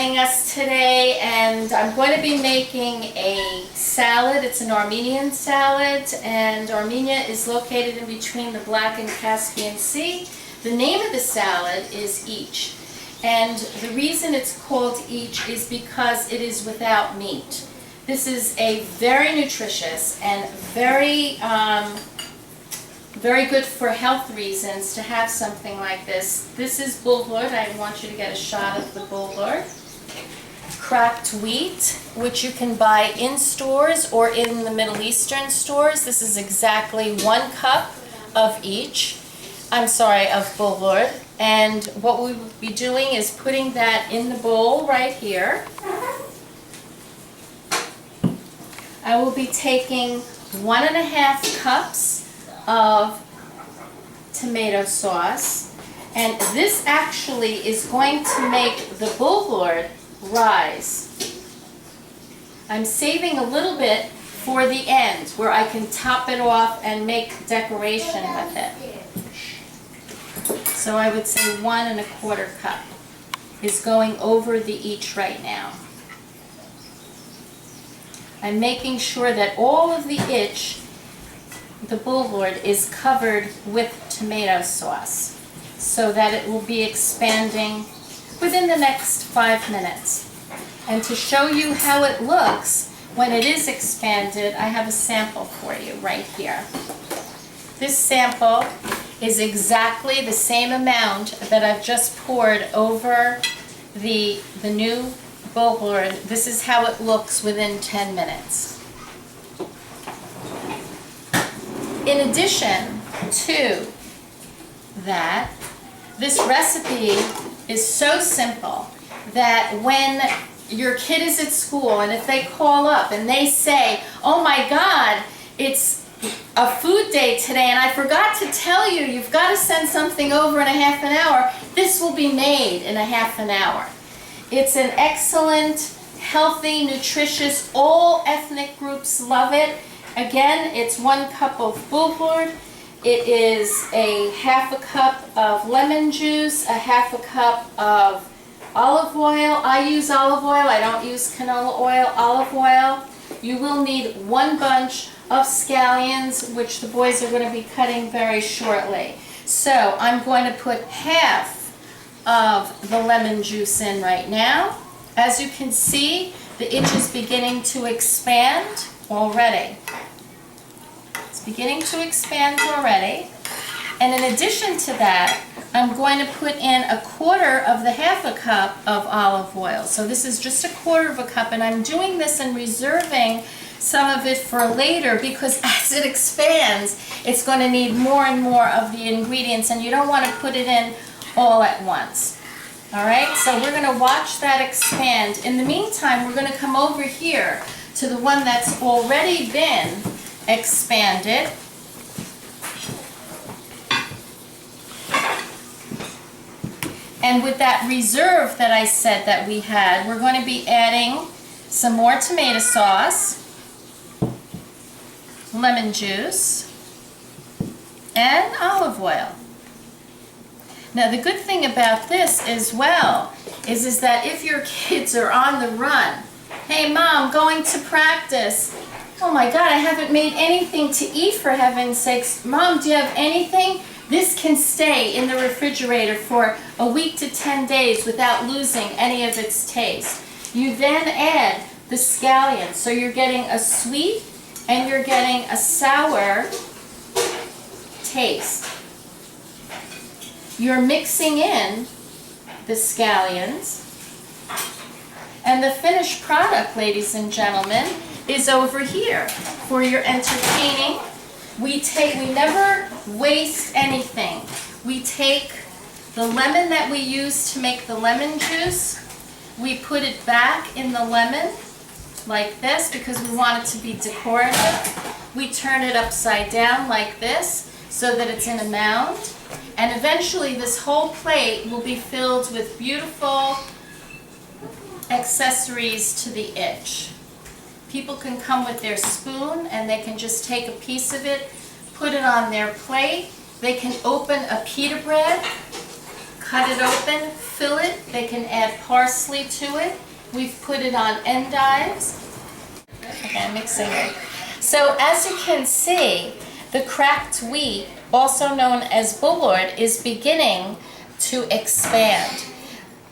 joining us today, and I'm going to be making a salad. It's an Armenian salad, and Armenia is located in between the Black and Caspian Sea. The name of the salad is each, and the reason it's called each is because it is without meat. This is a very nutritious and very good for health reasons to have something like this. This is bulgur. I want you to get a shot of the bulgur. Cracked wheat, which you can buy in stores or in the Middle Eastern stores. This is exactly 1 cup of each. I'm sorry, of bulgur. And what we will be doing is putting that in the bowl right here. I will be taking 1.5 cups of tomato sauce, and this actually is going to make the bulgur rise. I'm saving a little bit for the end where I can top it off and make decoration with it. So I would say 1.25 cup is going over the each right now. I'm making sure that all of the the bulgur is covered with tomato sauce so that it will be expanding within the next 5 minutes. And to show you how it looks when it is expanded, I have a sample for you right here. This sample is exactly the same amount that I've just poured over the new bulgur. This is how it looks within 10 minutes. In addition to that, this recipe is so simple that when your kid is at school and if they call up and they say, "Oh my God, it's a food day today and I forgot to tell you, you've got to send something over in a half an hour," this will be made in a half an hour. It's an excellent, healthy, nutritious, all ethnic groups love it. Again, it's 1 cup of bulgur. It is a 1/2 cup of lemon juice, a 1/2 cup of olive oil. I use olive oil. I don't use canola oil. Olive oil. You will need 1 bunch of scallions, which the boys are going to be cutting very shortly. So I'm going to put 1/2 of the lemon juice in right now. As you can see, the itch is beginning to expand already. It's beginning to expand already. And in addition to that, I'm going to put in 1/4 of the 1/2 cup of olive oil. So this is just 1/4 cup, and I'm doing this and reserving some of it for later because as it expands, it's going to need more and more of the ingredients, and you don't want to put it in all at once. All right, so we're going to watch that expand. In the meantime, we're going to come over here to the one that's already been expanded. And with that reserve that I said that we had, we're going to be adding some more tomato sauce, lemon juice, and olive oil. Now the good thing about this as well is that if your kids are on the run, "Hey Mom, going to practice. Oh my God, I haven't made anything to eat for heaven's sakes. Mom, do you have anything?" This can stay in the refrigerator for a week to 10 days without losing any of its taste. You then add the scallions, so you're getting a sweet and you're getting a sour taste. You're mixing in the scallions, and the finished product, ladies and gentlemen, is over here for your entertaining. We never waste anything. We take the lemon that we use to make the lemon juice, we put it back in the lemon like this because we want it to be decorative. We turn it upside down like this so that it's in a mound, and eventually this whole plate will be filled with beautiful accessories to the itch. People can come with their spoon and they can just take a piece of it, put it on their plate. They can open a pita bread, cut it open, fill it. They can add parsley to it. We've put it on endives. Okay, I'm mixing it. So as you can see, the cracked wheat, also known as boulard, is beginning to expand.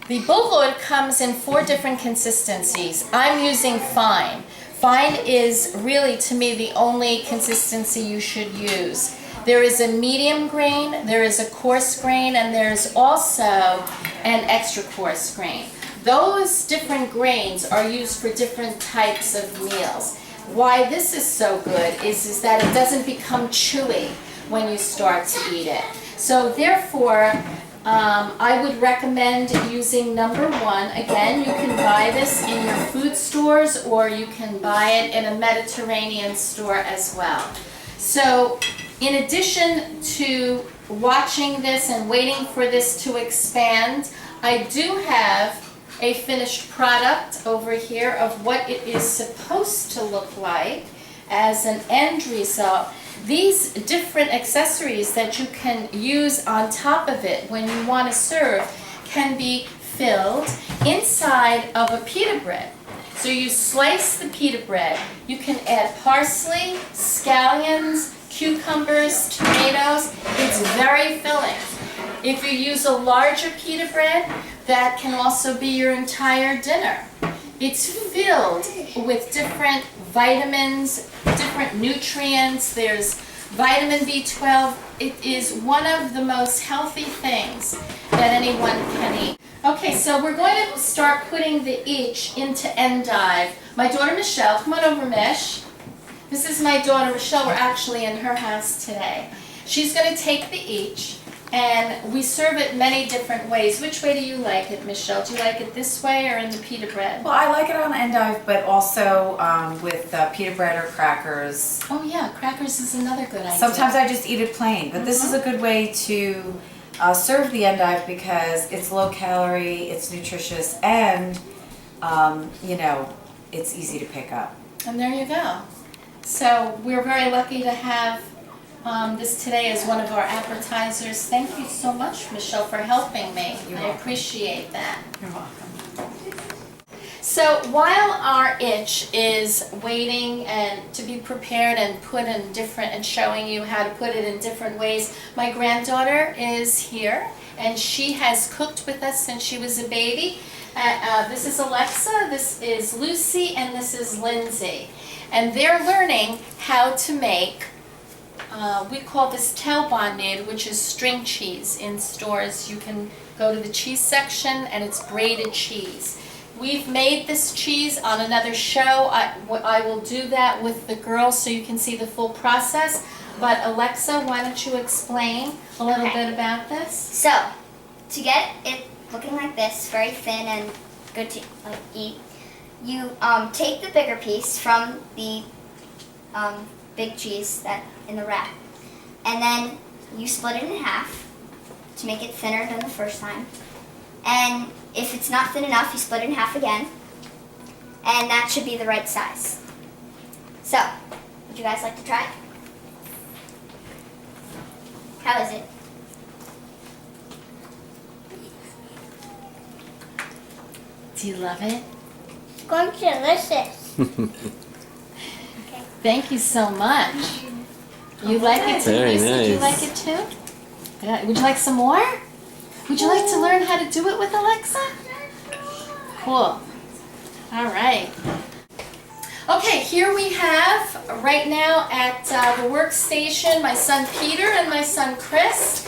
The boulard comes in 4 different consistencies. I'm using fine. Fine is really, to me, the only consistency you should use. There is a medium grain, there is a coarse grain, and there's also an extra coarse grain. Those different grains are used for different types of meals. Why this is so good is that it doesn't become chewy when you start to eat it. So therefore, I would recommend using number 1. Again, you can buy this in your food stores or you can buy it in a Mediterranean store as well. So in addition to watching this and waiting for this to expand, I do have a finished product over here of what it is supposed to look like as an end result. These different accessories that you can use on top of it when you want to serve can be filled inside of a pita bread. So you slice the pita bread. You can add parsley, scallions, cucumbers, tomatoes. It's very filling. If you use a larger pita bread, that can also be your entire dinner. It's filled with different vitamins, different nutrients. There's vitamin B12. It is one of the most healthy things that anyone can eat. Okay, so we're going to start putting the each into endive. My daughter Michelle, come on over, Mish. This is my daughter Michelle. We're actually in her house today. She's going to take the each, and we serve it many different ways. Which way do you like it, Michelle? Do you like it this way or in the pita bread? Well, I like it on endive, but also with pita bread or crackers. Oh yeah, crackers is another good idea. Sometimes I just eat it plain, but this is a good way to serve the endive because it's low calorie, it's nutritious, and you know, it's easy to pick up. And there you go. So we're very lucky to have this today as one of our appetizers. Thank you so much, Michelle, for helping me. You're I welcome. appreciate that. You're welcome. So while our itch is waiting and to be prepared and put in different and showing you how to put it in different ways, my granddaughter is here and she has cooked with us since she was a baby. This is Alexa, this is Lucy, and this is Lindsay. And they're learning how to make, we call this tailbonade, which is string cheese in stores. You can go to the cheese section and it's braided cheese. We've made this cheese on another show. I will do that with the girls so you can see the full process. But Alexa, why don't you explain a little bit about this? So, to get it looking like this, very thin and good to eat, you take the bigger piece from the big cheese that in the wrap, and then you split it in half to make it thinner than the first time. And if it's not thin enough, you split it in half again, and that should be the right size. So, would you guys like to try? How is it? Do you love it? It's delicious. Okay. Thank you so much. You like it too, Very Lucy? nice. Do you like it too? Yeah. Would you like some more? Would you like to learn how to do it with Alexa? Cool. All right. Okay, here we have right now at the workstation my son Peter and my son Chris.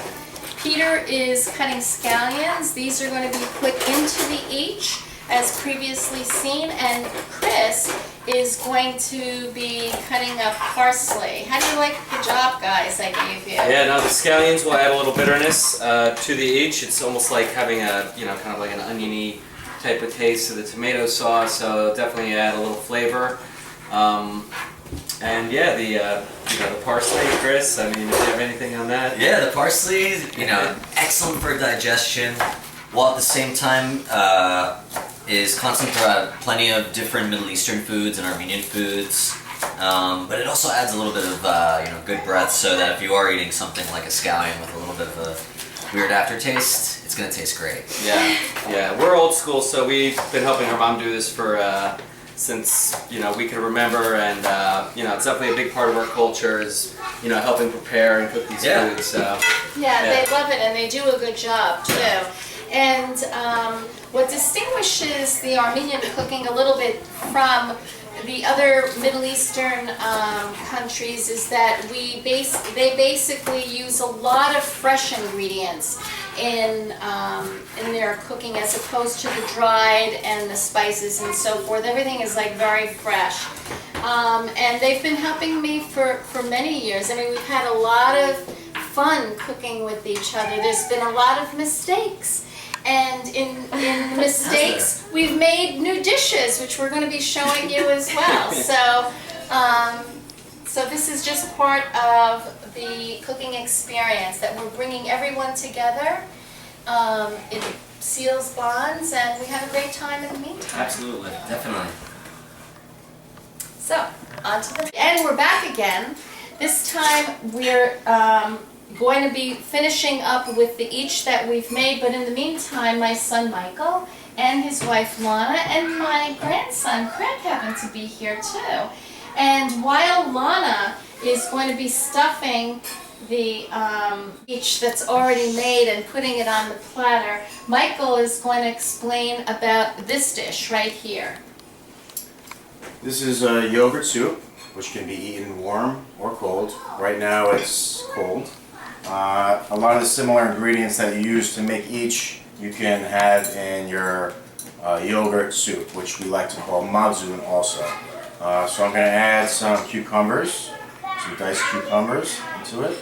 Peter is cutting scallions. These are going to be put into the each as previously seen, and Chris is going to be cutting up parsley. How do you like the job, guys, I gave you? Yeah, no, the scallions will add a little bitterness to the each. It's almost like having a, kind of like an oniony type of taste to the tomato sauce, so definitely add a little flavor. And yeah, the parsley, Chris, I mean, if you have anything on that? Yeah, the parsley, excellent for digestion, while at the same time is constant throughout plenty of different Middle Eastern foods and Armenian foods. But it also adds a little bit of good breath, so that if you are eating something like a scallion with a little bit of weird aftertaste, it's gonna taste great. Yeah. We're old school, so we've been helping our mom do this for since we can remember, and it's definitely a big part of our culture is helping prepare and cook these Yeah. foods. So Yeah, they love it, and they do a good job too. And what distinguishes the Armenian cooking a little bit from the other Middle Eastern countries is that they basically use a lot of fresh ingredients in their cooking as opposed to the dried and the spices and so forth. Everything is like very fresh. And they've been helping me for many years. I mean, we've had a lot of fun cooking with each other. There's been a lot of mistakes. And in the mistakes, we've made new dishes, which we're going to be showing you as well. So this is just part of the cooking experience that we're bringing everyone together. It seals bonds, and we have a great time in the meantime. absolutely. Definitely. So, on to the... And we're back again. This time we're going to be finishing up with the each that we've made, but in the meantime, my son Michael and his wife Lana and my grandson Craig happen to be here too. And while Lana is going to be stuffing the each that's already made and putting it on the platter, Michael is going to explain about this dish right here. This is a yogurt soup, which can be eaten warm or cold. Right now it's cold. A lot of the similar ingredients that you use to make each, you can have in your yogurt soup, which we like to call mazun also. So I'm going to add some cucumbers, some diced cucumbers into it.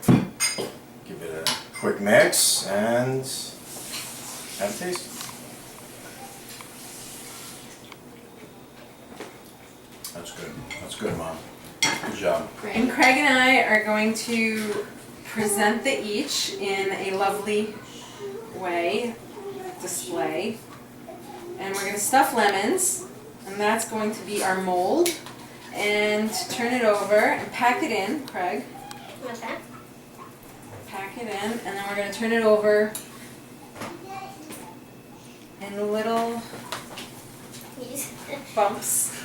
Give it a quick mix and have a taste. That's good. That's good, Mom. Good job. And Craig and I are going to present the each in a lovely way, display. And we're going to stuff lemons, and that's going to be our mold. And turn it over and pack it in, Craig. What's that? Pack it in, and then we're going to turn it over in little bumps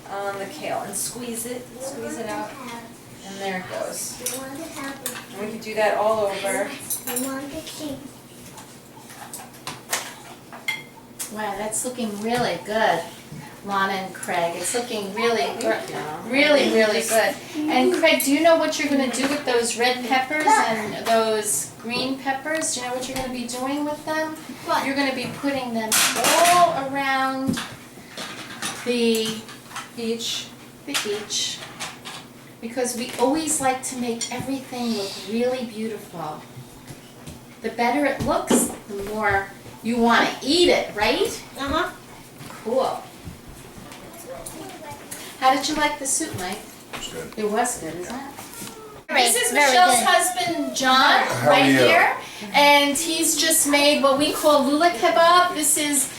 on the kale and squeeze it out, and there it goes. And we can do that all over. Wow, that's looking really good, Lana and Craig. It's looking really good. And Craig, do you know what you're going to do with those red peppers and those green peppers? Do you know what you're going to be doing with them? What? You're going to be putting them all around the Each. each, because we always like to make everything look really beautiful. The better it looks, the more you want to eat it, right? Uh-huh. Cool. How did you like the soup, Mike? It's good. It was good, isn't it? Very- This is very Michelle's good. husband, John, How right are you? here. And he's just made what we call lula kebab. This is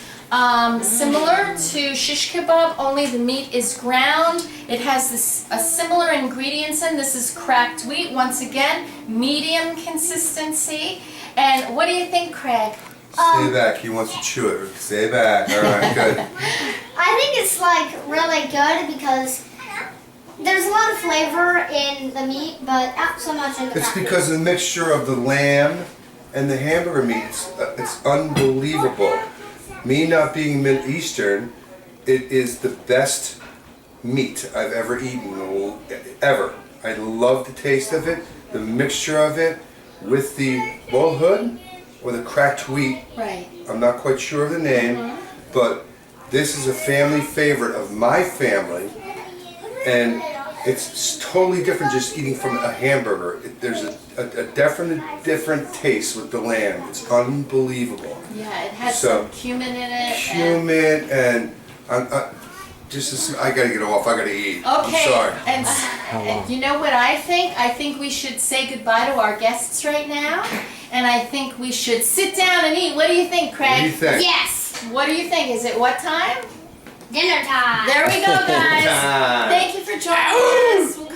similar to shish kebab, only the meat is ground. It has a similar ingredients in. This is cracked wheat, once again, medium consistency. And what do you think, Craig? Stay back. He wants to chew it. Stay back. All right, good. I think it's like really good because there's a lot of flavor in the meat, but not so much in the It's package. because of the mixture of the lamb and the hamburger meat. It's unbelievable. Me not being Middle Eastern, it is the best meat I've ever eaten, ever. I love the taste of it, the mixture of it with the bull hood or the cracked wheat. Right. I'm not quite sure of the name, but this is a family favorite of my family, and it's totally different just eating from a hamburger. There's a different taste with the lamb. It's unbelievable. Yeah, it has So, some cumin in it. Cumin and I gotta get off. I gotta eat. I'm Okay, sorry. and you know what I think? I think we should say goodbye to our guests right now, and I think we should sit down and eat. What do you think, Craig? What do you think? Yes. What do you think? Is it what time? Dinner time. There we go, guys. Time. Thank you for joining us. We'll